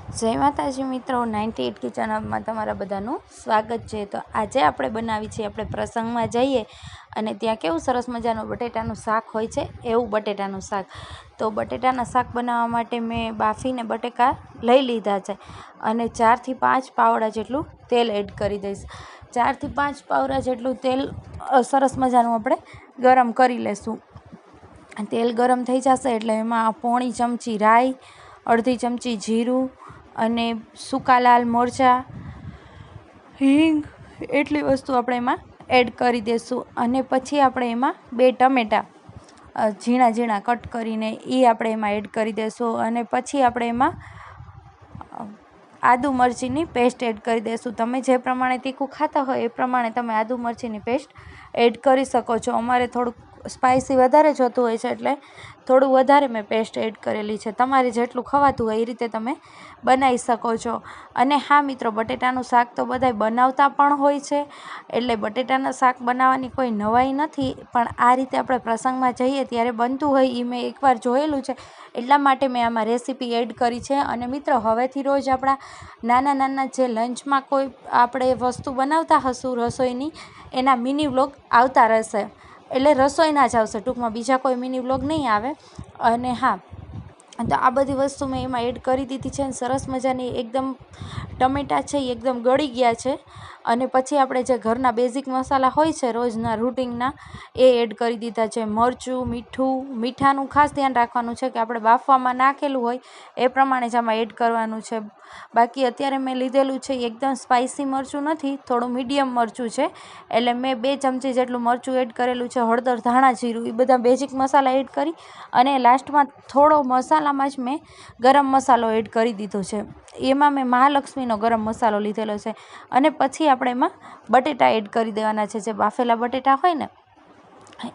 જય માતાજી મિત્રો, 98 કિચન હબમાં તમારા બધાનું સ્વાગત છે। તો આજે આપણે બનાવી છે, આપણે પ્રસંગમાં જઈએ અને ત્યાં કેવું સરસ મજાનું બટેટાનું શાક હોય છે, એવું બટેટાનું શાક। તો બટેટાના શાક બનાવવા માટે મેં બાફીને બટેકા લઈ લીધા છે અને 4 થી 5 પાવડા જેટલું તેલ એડ કરી દઈશ। 4 થી 5 પાવડા જેટલું તેલ સરસ મજાનું આપણે ગરમ કરી લેશું। તેલ ગરમ થઈ જશે એટલે એમાં પોણી ચમચી રાઈ, અડધી ચમચી જીરું અને સૂકા લાલ મરચાં, હિંગ, એટલી વસ્તુ આપણે એમાં એડ કરી દઈશું। અને પછી આપણે એમાં 2 ટમેટાં ઝીણા ઝીણા કટ કરીને એ આપણે એમાં એડ કરી દઈશું। અને પછી આપણે એમાં આદુ મરચીની પેસ્ટ એડ કરી દઈશું। તમે જે પ્રમાણે તીખું ખાતા હોય એ પ્રમાણે તમે આદુ મરચીની પેસ્ટ એડ કરી શકો છો। અમારે થોડુંક સ્પાઇસી વધારે જોતું હોય છે એટલે થોડું વધારે મેં પેસ્ટ એડ કરેલી છે। તમારે જેટલું ખવાતું હોય એ રીતે તમે બનાવી શકો છો। અને હા મિત્રો, બટેટાનું શાક તો બધાય બનાવતા પણ હોય છે, એટલે બટેટાના શાક બનાવવાની કોઈ નવાઈ નથી, પણ આ રીતે આપણે પ્રસંગમાં જઈએ ત્યારે બનતું હોય એ મેં એકવાર જોયેલું છે, એટલા માટે મેં આમાં રેસીપી એડ કરી છે। અને મિત્રો, હવેથી રોજ આપણા નાના નાના જે લંચમાં કોઈ આપણે વસ્તુ બનાવતા હશું રસોઈની, એના મિની વ્લોગ આવતા રહેશે, એટલે રસોઈના જ આવશે ટૂંકમાં, બીજા કોઈ મિની વ્લોગ નહીં આવે। અને હા, તો આ બધી વસ્તુ મેં એમાં એડ કરી દીધી છે અને સરસ મજાની એકદમ ટમેટાં છે એ એકદમ ગળી ગયા છે। અને પછી આપણે જે ઘરના બેઝિક મસાલા હોય છે રોજના રૂટિનના, એ એડ કરી દીધા છે। મરચું, મીઠું, મીઠાનું ખાસ ધ્યાન રાખવાનું છે કે આપણે બાફવામાં નાખેલું હોય એ પ્રમાણે જ આમાં એડ કરવાનું છે। બાકી અત્યારે મેં લીધેલું છે એકદમ સ્પાઇસી મરચું નથી, થોડું મીડિયમ મરચું છે, એટલે મેં 2 ચમચી જેટલું મરચું એડ કરેલું છે। હળદર, ધાણા જીરું, એ બધા બેઝિક મસાલા એડ કરી અને લાસ્ટમાં થોડો મસાલામાં જ મેં ગરમ મસાલો એડ કરી દીધો છે। એમાં મેં મહાલક્ષ્મીનો ગરમ મસાલો લીધેલો છે। અને પછી આપણે એમાં બટેટા એડ કરી દેવાના છે, જે બાફેલા બટેટા હોય ને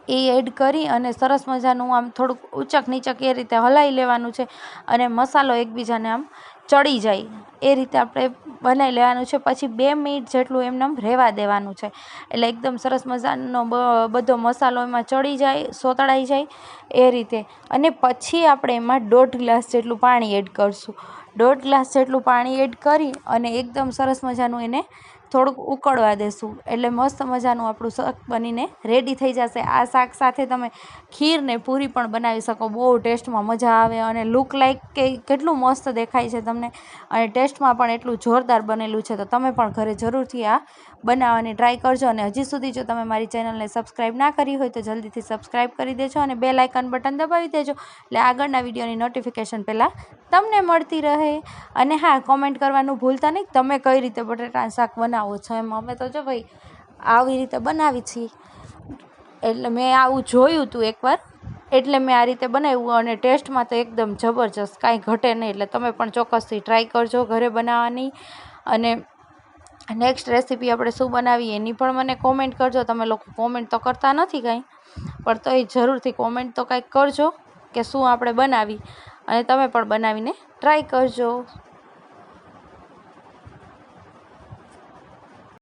એ એડ કરી અને સરસ મજાનું આમ થોડુંક ઊંચક નીચક એ રીતે હલાવી લેવાનું છે અને મસાલો એકબીજાને આમ ચડી જાય એ રીતે આપણે બનાવી લેવાનું છે। પછી 2 મિનિટ જેટલું એમને રહેવા દેવાનું છે, એટલે એકદમ સરસ મજાનો બધો મસાલો એમાં ચડી જાય, સોતળાઈ જાય એ રીતે। અને પછી આપણે એમાં 1.5 ગ્લાસ જેટલું પાણી એડ કરીશું। 1.5 ગ્લાસ જેટલું પાણી એડ કરી અને એકદમ સરસ મજાનું એને થોડુંક ઉકળવા દેશું, એટલે મસ્ત મજાનું આપણું શાક બનીને રેડી થઈ જશે। આ શાક સાથે તમે ખીર ને પૂરી પણ બનાવી શકો, બહુ ટેસ્ટમાં મજા આવે અને લુક લાઇક કે કેટલું મસ્ત દેખાય છે તમને, અને ટેસ્ટમાં પણ એટલું જોરદાર બનેલું છે। તો તમે પણ ઘરે જરૂરથી આ બનાવવાની ટ્રાય કરજો। અને હજી સુધી જો તમે મારી ચેનલને સબસ્ક્રાઈબ ના કરી હોય તો જલ્દીથી સબસ્ક્રાઈબ કરી દેજો અને બેલ આઇકન બટન દબાવી દેજો, એટલે આગળના વિડીયોની નોટિફિકેશન પહેલાં તમને મળતી રહે। અને હા, કોમેન્ટ કરવાનું ભૂલતા નહીં તમે કઈ રીતે બટેટાનું શાક બનાવો છો એમ। અમે તો જો ભાઈ આવી રીતે બનાવી છીએ, એટલે મેં આવું જોયું હતું એકવાર, એટલે મેં આ રીતે બનાવ્યું અને ટેસ્ટમાં તો એકદમ જબરજસ્ત, કાંઈ ઘટે નહીં। એટલે તમે પણ ચોક્કસથી ટ્રાય કરજો ઘરે બનાવવાની। અને નેક્સ્ટ રેસીપી આપણે શું બનાવીએ એની પણ મને કોમેન્ટ કરજો। તમે લોકો કોમેન્ટ તો કરતા નથી કાંઈ, પણ તો એ જરૂરથી કોમેન્ટ તો કાંઈક કરજો કે શું આપણે બનાવી, અને તમે પણ બનાવીને ટ્રાય કરજો।